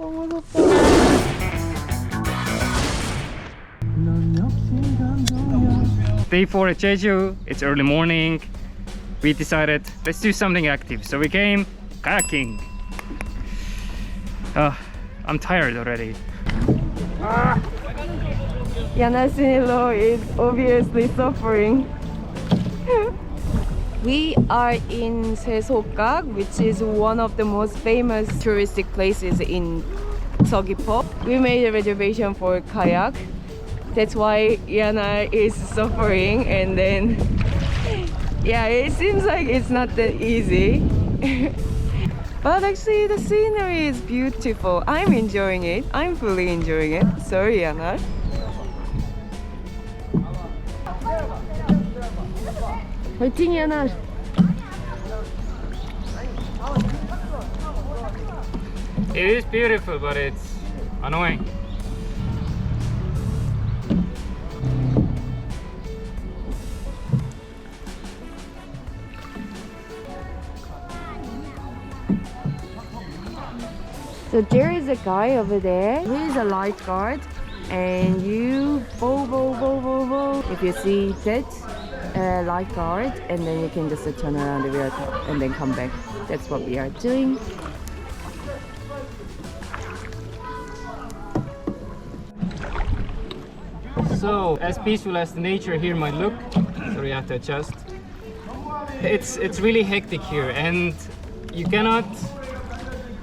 너무 무섭다. Day 4 at Jeju, it's early morning. We decided let's do something active, so we came kayaking. I'm tired already. Yanashiro is obviously suffering. We are in Soesokkak, which is one of the most famous touristic places in Seogwipo. We made a reservation for kayak. That's why Yana is suffering, and then yeah, it seems like it's not that easy. But actually the scenery is beautiful. I'm enjoying it. I'm fully enjoying it. Sorry, Yana. 화이팅, Yana. It is beautiful, but it's annoying. So there is a guy over there. He is a lifeguard, and you bow. If you see that lifeguard, and then you can just turn around the wheel and then come back. That's what we are doing. So, as peaceful as the nature here might look, sorry, I have to adjust. It's really hectic here, and you cannot,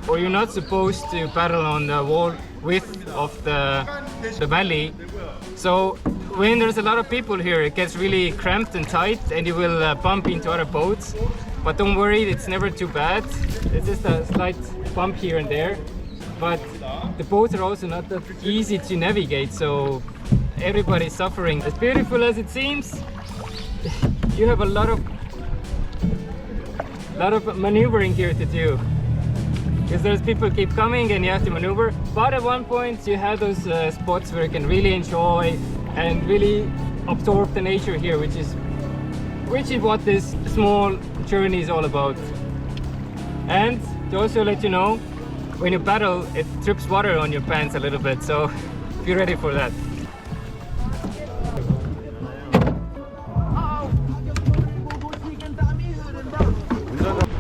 or you're not supposed to paddle on the wall width of the valley. So when there's a lot of people here, it gets really cramped and tight, and you will bump into other boats. But don't worry, it's never too bad. It's just a slight bump here and there. But the boats are also not that easy to navigate, so everybody's suffering. As beautiful as it seems, you have a lot of maneuvering here to do. Because there's people keep coming and you have to maneuver. But at one point you have those spots where you can really enjoy and really absorb the nature here, which is what this small journey is all about. And to also let you know, when you paddle, it drips water on your pants a little bit, so be ready for that.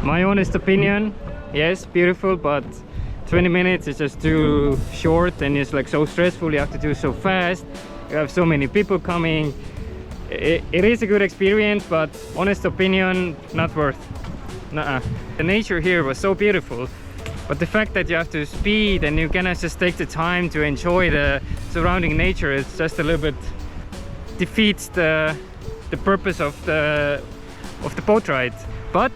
My honest opinion, yes, beautiful, but 20 minutes is just too short, and it's like so stressful. You have to do so fast. You have so many people coming. It is a good experience, but honest opinion, not worth. Nuh-uh. The nature here was so beautiful, but the fact that you have to speed and you cannot just take the time to enjoy the surrounding nature, it's just a little bit defeats the purpose of the boat ride. But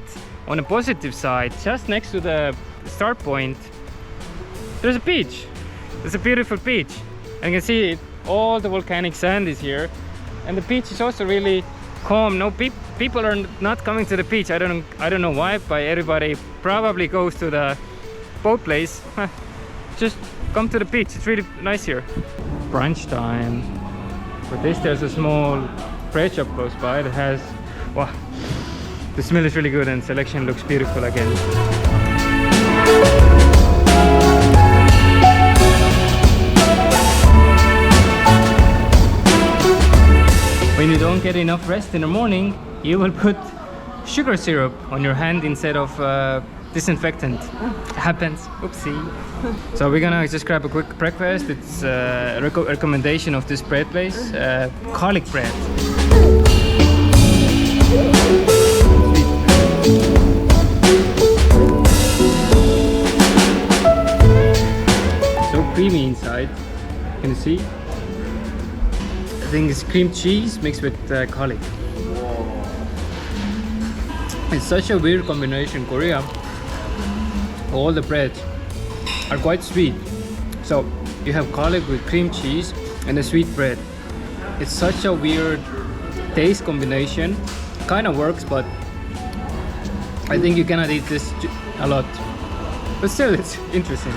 on a positive side, just next to the start point, there's a beach. There's a beautiful beach, and you can see all the volcanic sand is here, and the beach is also really calm. No people are not coming to the beach. I don't know why, but everybody probably goes to the boat place. Just come to the beach. It's really nice here. Brunch time. For this, there's a small bread shop close by that has, wow, the smell is really good and selection looks beautiful again. When you don't get enough rest in the morning, you will put sugar syrup on your hand instead of disinfectant. Happens. Oopsie. So we're gonna just grab a quick breakfast. It's a recommendation of this bread place, garlic bread. So creamy inside. Can you see? I think it's cream cheese mixed with garlic. It's such a weird combination. Korea, all the breads are quite sweet. So you have garlic with cream cheese and a sweet bread. It's such a weird taste combination. Kind of works, but I think you cannot eat this a lot. But still, it's interesting.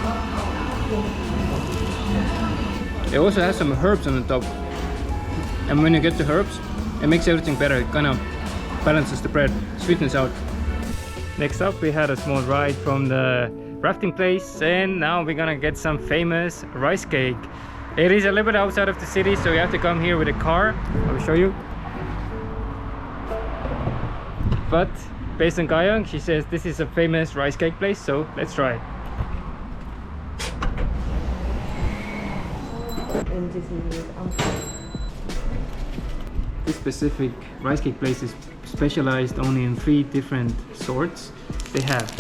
It also has some herbs on the top. And when you get the herbs, it makes everything better. It kind of balances the bread, sweetens out. Next up we had a small ride from the rafting place, and now we're gonna get some famous rice cake. It is a little bit outside of the city, so you have to come here with a car. I will show you. But based on Gayang, she says this is a famous rice cake place, so let's try it. And this is This specific rice cake place is specialized only in 3 different sorts. They have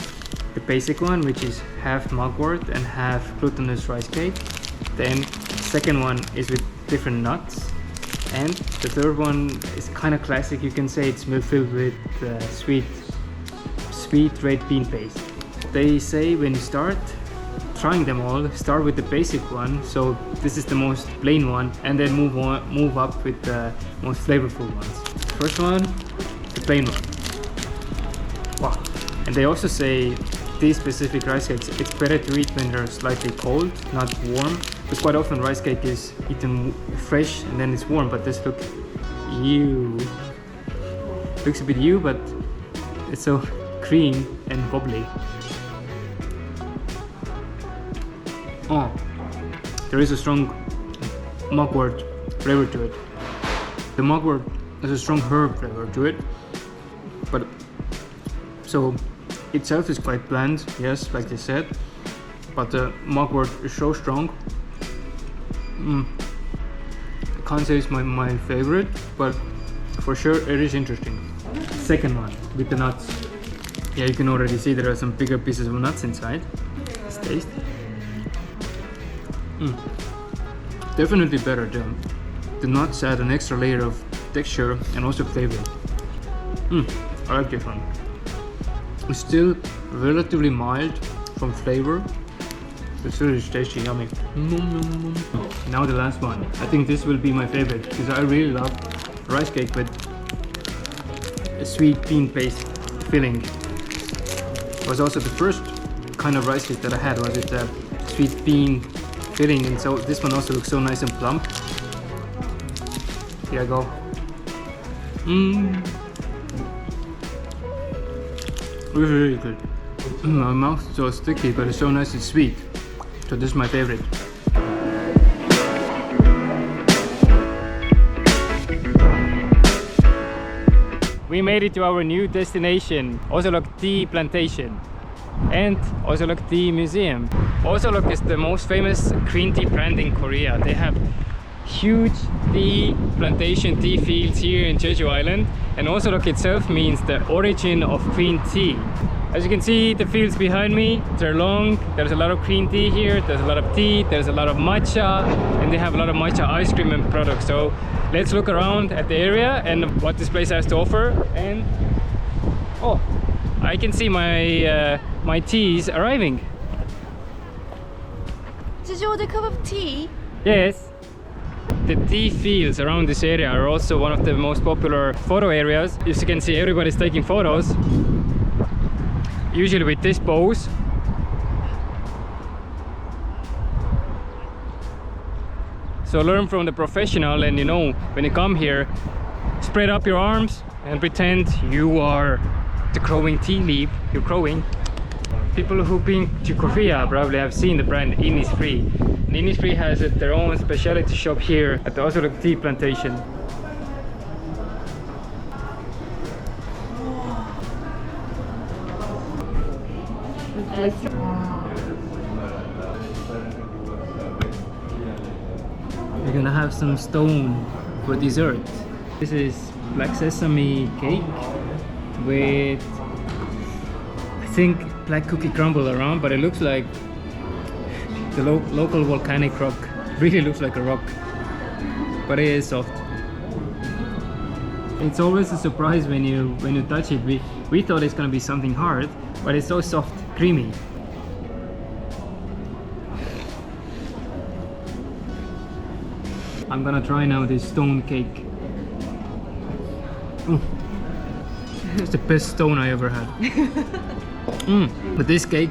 the basic one, which is half mugwort and half glutinous rice cake. Then second one is with different nuts, and the third one is kind of classic. You can say it's filled with sweet red bean paste. They say when you start trying them all, start with the basic one, so this is the most plain one, and then move up with the most flavorful ones. First one, the plain one. Wow. And they also say these specific rice cakes, it's better to eat when they're slightly cold, not warm, because quite often rice cake is eaten fresh and then it's warm. But this looks a bit ew, but it's so cream and bubbly. Oh, there is a strong mugwort flavor to it. The mugwort has a strong herb flavor to it, but so itself is quite bland, yes, like they said, but the mugwort is so strong. I can't say it's my favorite, but for sure it is interesting. Second one, with the nuts. Yeah, you can already see there are some bigger pieces of nuts inside. Let's taste. Definitely better. The nuts add an extra layer of texture and also flavor. I like this one. It's still relatively mild from flavor. It's really tasty, yummy. Now the last one. I think this will be my favorite because I really love rice cake with a sweet bean paste filling. It was also the first kind of rice cake that I had, was with the sweet bean filling, and so this one also looks so nice and plump. Here I go. It's really good. My mouth is so sticky, but it's so nice and sweet. So this is my favorite. We made it to our new destination, Osulloc Tea Plantation and Ozark Tea Museum. Osulloc is the most famous green tea brand in Korea. They have huge tea plantation, tea fields here in Jeju Island, and Osulloc itself means the origin of green tea. As you can see, the fields behind me, they're long. There's a lot of green tea here, there's a lot of tea, there's a lot of matcha, and they have a lot of matcha ice cream and products. So let's look around at the area and what this place has to offer. And oh, I can see my teas arriving. Did you order a cup of tea? Yes. The tea fields around this area are also one of the most popular photo areas. As you can see, everybody's taking photos, usually with this pose. So learn from the professional, and you know, when you come here, spread up your arms and pretend you are the growing tea leaf. You're growing. People who've been to Korea probably have seen the brand Innisfree. Innisfree has their own speciality shop here at the Ozark Tea Plantation. We're gonna have some stone for dessert. This is black sesame cake with, I think, black cookie crumble around, but it looks like the local volcanic rock. Really looks like a rock, but it is soft. It's always a surprise when you touch it. We thought it's gonna be something hard, but it's so soft, creamy. I'm gonna try now this stone cake. It's the best stone I ever had. But this cake,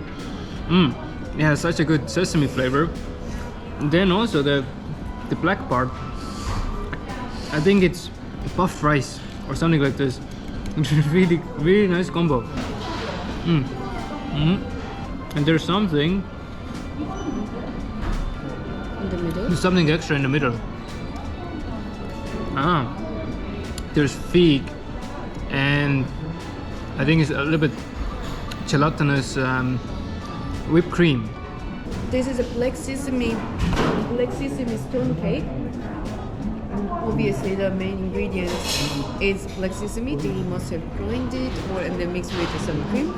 it has such a good sesame flavor. And then also the black part, I think it's puffed rice or something like this. It's a really nice combo. Mm. Mm. And there's something. In the middle? There's something extra in the middle. Ah. There's fig, and I think it's a little bit gelatinous whipped cream. This is a black sesame stone cake. Obviously, the main ingredient is black sesame. They must have grinded and then mixed with some cream.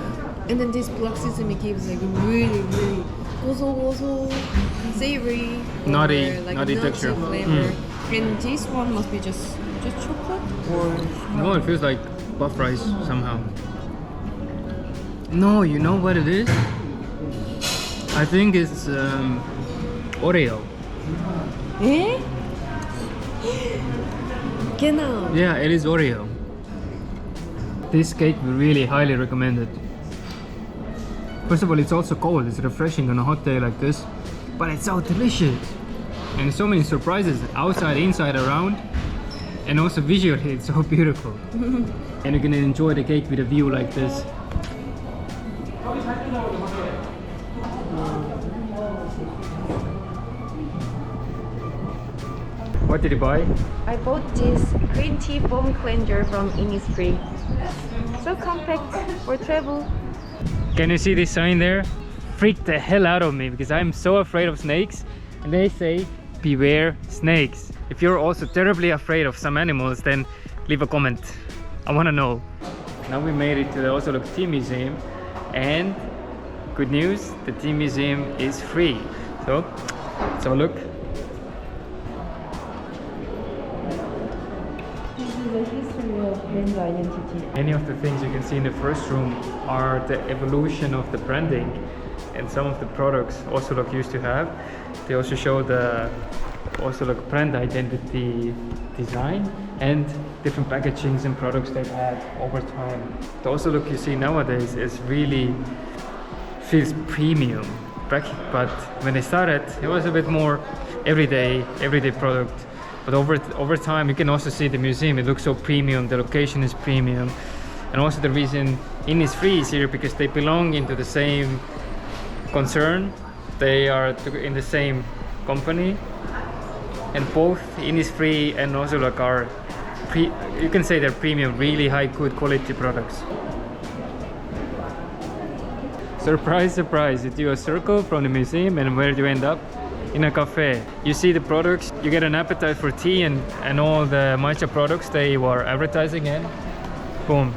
And then this black sesame gives like a really, really gozo, savory, Nutty nutty texture. flavor. And this one must be just chocolate or No, it feels like puff rice somehow. No, you know what it is? I think it's Oreo. Eh? Genau. Yeah, it is Oreo. This cake we really highly recommend it. First of all, it's also cold. It's refreshing on a hot day like this, but it's so delicious. And so many surprises outside, inside, around, and also visually it's so beautiful. And you can enjoy the cake with a view like this. What did you buy? I bought this green tea foam cleanser from Innisfree. So compact for travel. Can you see this sign there? Freaked the hell out of me because I'm so afraid of snakes. And they say, beware snakes. If you're also terribly afraid of some animals, then leave a comment. I want to know. Now we made it to the Osulloc Tea Museum, and good news, the tea museum is free. So let's have a look. This is the history of Benz identity. Many of the things you can see in the first room are the evolution of the branding and some of the products Osulloc used to have. They also show the Osulloc brand identity design and different packagings and products they've had over time. The Osulloc you see nowadays is really feels premium, but when they started it was a bit more everyday product. But over time you can also see the museum, it looks so premium, the location is premium. And also the reason Innisfree is here because they belong into the same concern. They are in the same company, and both Innisfree and Osulloc are you can say they're premium, really high good quality products. Surprise, surprise, you do a circle from the museum and where do you end up? In a cafe. You see the products, you get an appetite for tea and all the matcha products they were advertising in. Boom.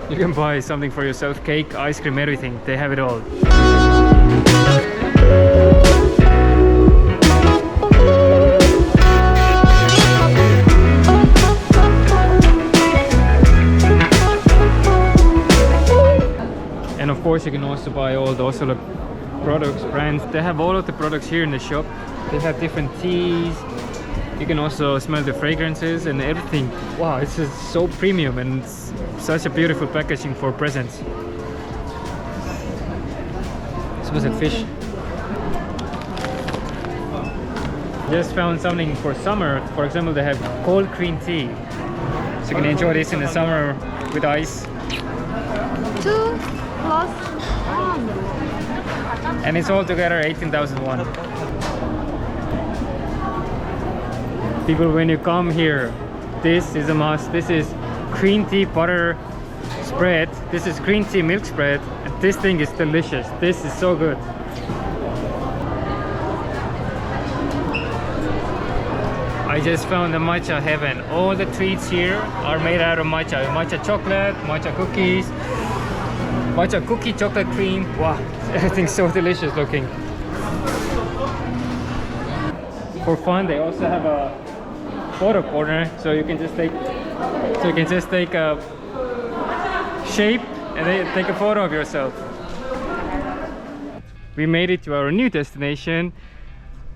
You can buy something for yourself, cake, ice cream, everything. They have it all. And of course you can also buy all the Osulloc products, brands. They have all of the products here in the shop. They have different teas. You can also smell the fragrances and everything. Wow, it's just so premium and it's such a beautiful packaging for presents. This was a fish. Just found something for summer. For example, they have cold green tea. So you can enjoy this in the summer with ice. 2 plus 1. And it's all together 18,000 won. People, when you come here, this is a must. This is green tea butter spread. This is green tea milk spread. And this thing is delicious. This is so good. I just found the matcha heaven. All the treats here are made out of matcha. Matcha chocolate, matcha cookies, matcha cookie chocolate cream. Wow, everything's so delicious looking. For fun, they also have a photo corner, so you can just take a shape and then take a photo of yourself. We made it to our new destination,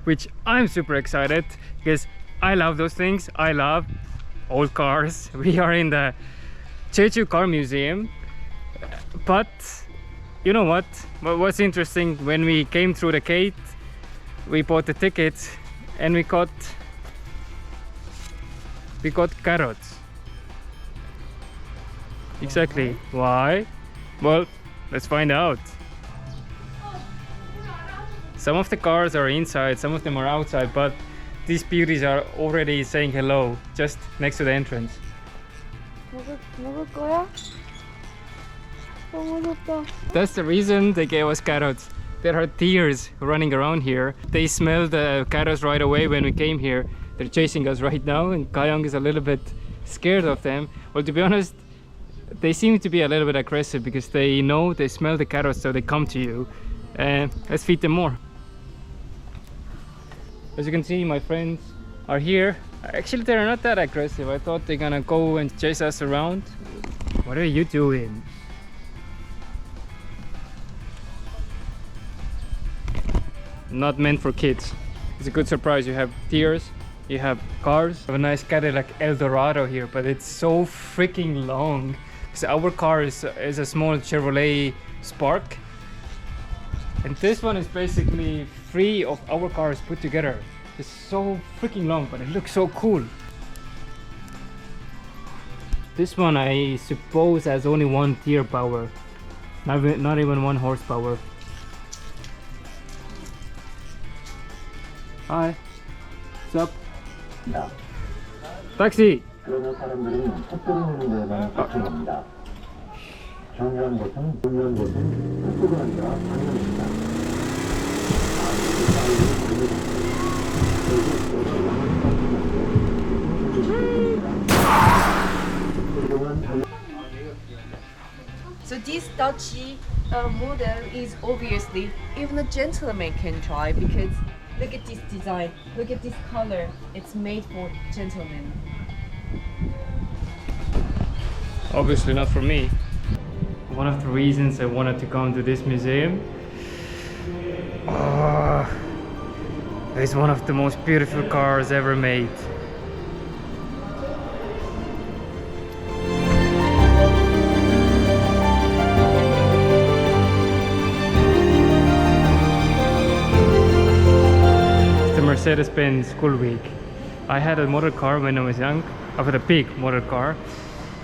which I'm super excited because I love those things. I love old cars. We are in the Jeju car museum, but you know what? What's interesting, when we came through the gate, we bought the tickets and we got carrots. Exactly. Why? Well, let's find out. Some of the cars are inside, some of them are outside, but these beauties are already saying hello just next to the entrance. 먹을 거야? 너무 무섭다. That's the reason they gave us carrots. There are deers running around here. They smelled the carrots right away when we came here. They're chasing us right now, and Kayong is a little bit scared of them. Well, to be honest, they seem to be a little bit aggressive because they know they smell the carrots, so they come to you. Let's feed them more. As you can see, my friends are here. Actually, they're not that aggressive. I thought they're gonna go and chase us around. What are you doing? Not meant for kids. It's a good surprise. You have deers, you have cars. We have a nice Cadillac Eldorado here, but it's so freaking long. So our car is a small Chevrolet Spark, and this one is basically 3 of our cars put together. It's so freaking long, but it looks so cool. This one, I suppose, has only 1 gear power, not even 1 horsepower. Hi, what's up? Taxi! So this Dutchy model is obviously even a gentleman can try, because look at this design, look at this color. It's made for gentlemen. Obviously not for me. One of the reasons I wanted to come to this museum, it's one of the most beautiful cars ever made. It's the Mercedes-Benz School Week. I had a motor car when I was young. I had a big motor car.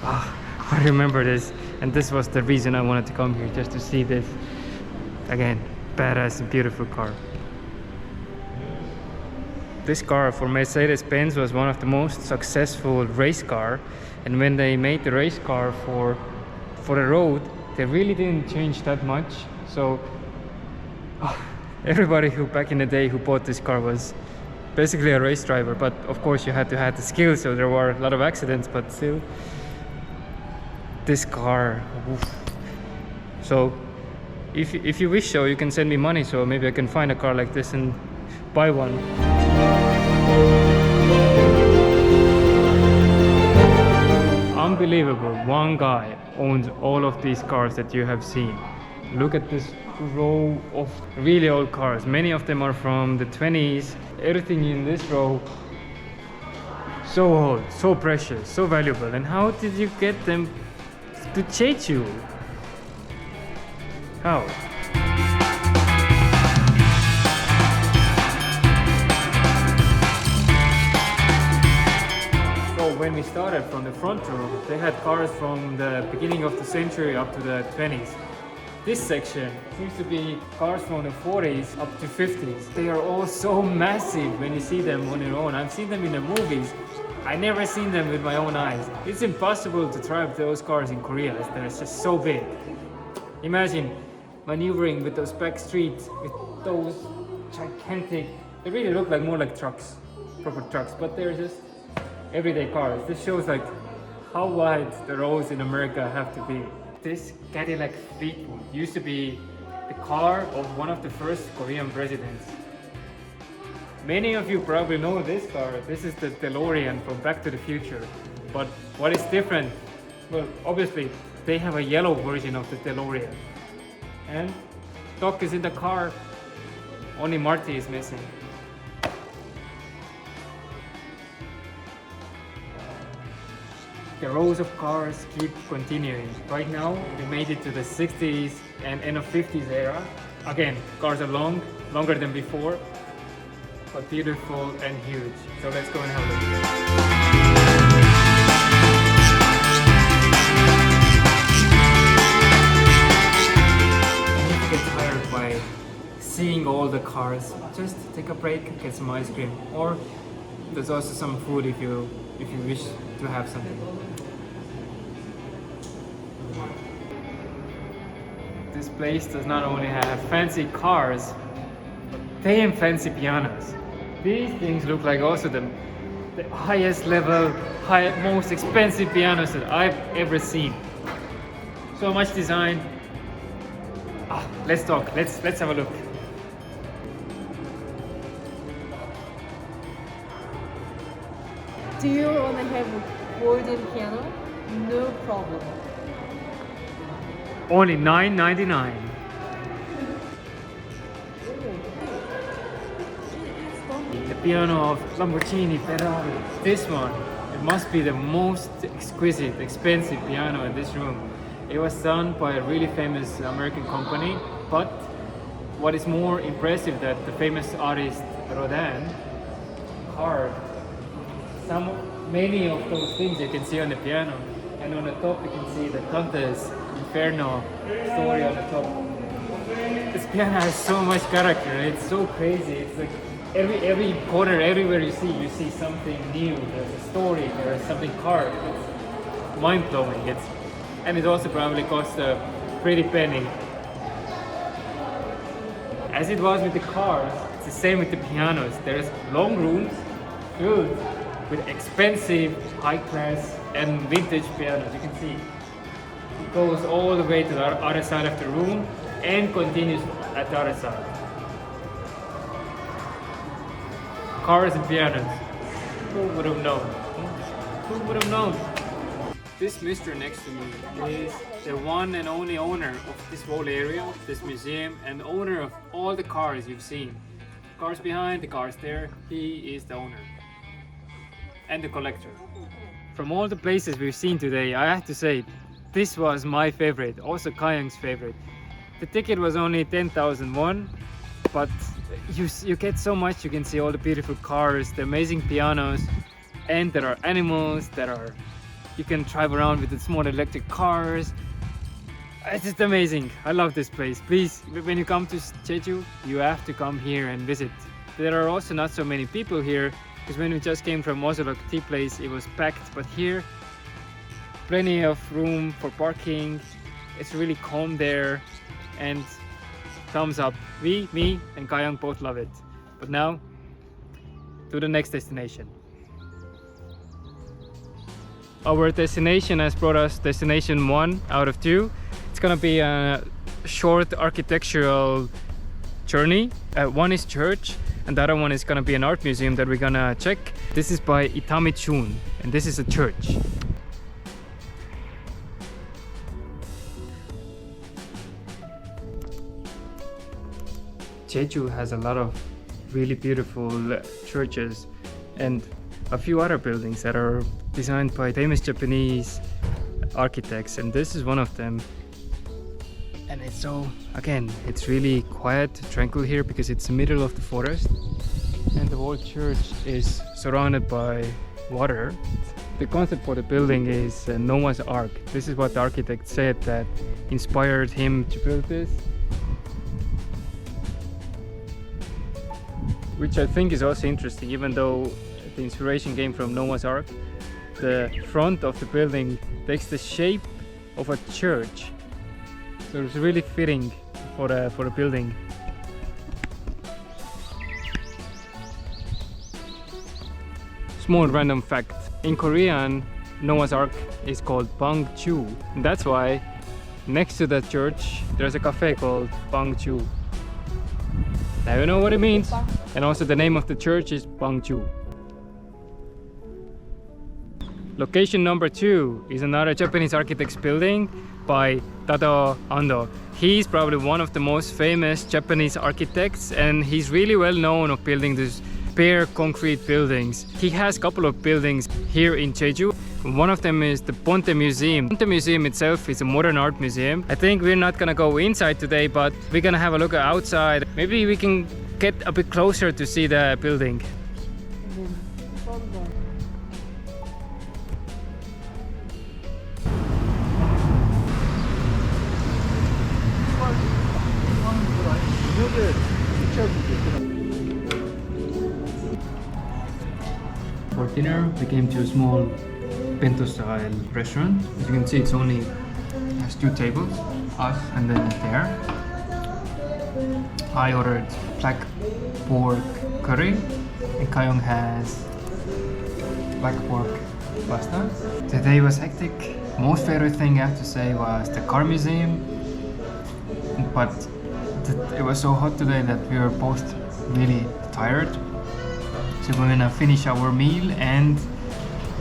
I remember this, and this was the reason I wanted to come here, just to see this again, badass and beautiful car. This car for Mercedes-Benz was one of the most successful race car, and when they made the race car for the road, they really didn't change that much. So everybody who back in the day who bought this car was basically a race driver, but of course you had to have the skills, so there were a lot of accidents, but still. This car, oof. So if you wish so, you can send me money, so maybe I can find a car like this and buy one. Unbelievable, one guy owns all of these cars that you have seen. Look at this row of really old cars. Many of them are from the 20s. Everything in this row, so old, so precious, so valuable. And how did you get them to Jeju? How? So when we started from the front row, they had cars from the beginning of the century up to the 20s. This section seems to be cars from the 40s up to 50s. They are all so massive when you see them on your own. I've seen them in the movies. I never seen them with my own eyes. It's impossible to drive those cars in Korea. They're just so big. Imagine maneuvering with those back streets with those gigantic. They really look like more like trucks, proper trucks, but they're just everyday cars. This shows like how wide the roads in America have to be. This Cadillac Fleetwood used to be the car of one of the first Korean presidents. Many of you probably know this car. This is the DeLorean from Back to the Future. But what is different? Well, obviously, they have a yellow version of the DeLorean. And Doc is in the car. Only Marty is missing. The rows of cars keep continuing. Right now, we made it to the 60s and end of 50s era. Again, cars are longer than before, but beautiful and huge. So let's go and have a look. seeing all the cars. Just take a break, get some ice cream, or there's also some food if you wish to have something. This place does not only have fancy cars, they have fancy pianos. These things look like also the highest level, most expensive pianos that I've ever seen. So much design. Let's talk. Let's have a look. Do you want to have a golden piano? No problem. Only $9.99. The piano of Lamborghini Ferrari. This one, it must be the most exquisite, expensive piano in this room. It was done by a really famous American company, but what is more impressive that the famous artist Rodin carved many of those things you can see on the piano, and on the top you can see the Dante's Inferno story on the top. This piano has so much character, it's so crazy. It's like every corner, everywhere you see something new. There's a story, there's something carved. It's mind-blowing. And it also probably costs a pretty penny. As it was with the cars, it's the same with the pianos. There's long rooms filled with expensive, high-class and vintage pianos. You can see it goes all the way to the other side of the room and continues at the other side. Cars and pianos. Who would have known? Who would have known? This mister next to me is the one and only owner of this whole area, this museum, and owner of all the cars you've seen. Cars behind, the cars there, he is the owner. And the collector. From all the places we've seen today, I have to say, this was my favorite, also Kayang's favorite. The ticket was only 10,000 won, but you get so much. You can see all the beautiful cars, the amazing pianos, and there are animals you can drive around with the small electric cars. It's just amazing. I love this place. Please, when you come to Jeju, you have to come here and visit. There are also not so many people here, because when we just came from Osulloc tea place, it was packed, but here, plenty of room for parking. It's really calm there, and thumbs up. Me and Kayang both love it. But now, to the next destination. Our destination has brought us destination 1 out of 2. It's gonna be a short architectural journey. One is church, and the other one is gonna be an art museum that we're gonna check. This is by Itami Chun, and this is a church. Jeju has a lot of really beautiful churches and a few other buildings that are designed by famous Japanese architects, and this is one of them. And it's it's really quiet, tranquil here because it's the middle of the forest, and the whole church is surrounded by water. The concept for the building is Noah's Ark. This is what the architect said that inspired him to build this, which I think is also interesting. Even though the inspiration came from Noah's Ark, the front of the building takes the shape of a church, so it's really fitting for a building. Small random fact: in Korean, Noah's Ark is called Bangju, and that's why next to the church there's a cafe called Bangju. Now you know what it means. And also the name of the church is Bangju. Location number 2 is another Japanese architect's building by Tadao Ando. He's probably one of the most famous Japanese architects, and he's really well known of building these bare concrete buildings. He has a couple of buildings here in Jeju. One of them is the Ponte Museum. Ponte Museum itself is a modern art museum. I think we're not gonna go inside today, but we're gonna have a look outside. Maybe we can get a bit closer to see the building. For dinner, we came to a small bento-style restaurant. As you can see, it's only has 2 tables, us and then there. I ordered black pork curry, and Kayong has black pork pasta. The day was hectic. Most favorite thing I have to say was the car museum, but it was so hot today that we were both really tired. So we're gonna finish our meal and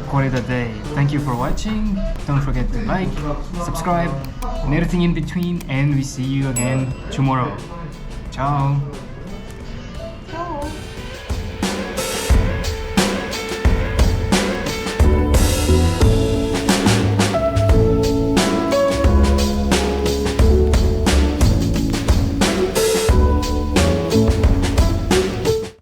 call it a day. Thank you for watching. Don't forget to like, subscribe, and everything in between, and we see you again tomorrow. Ciao!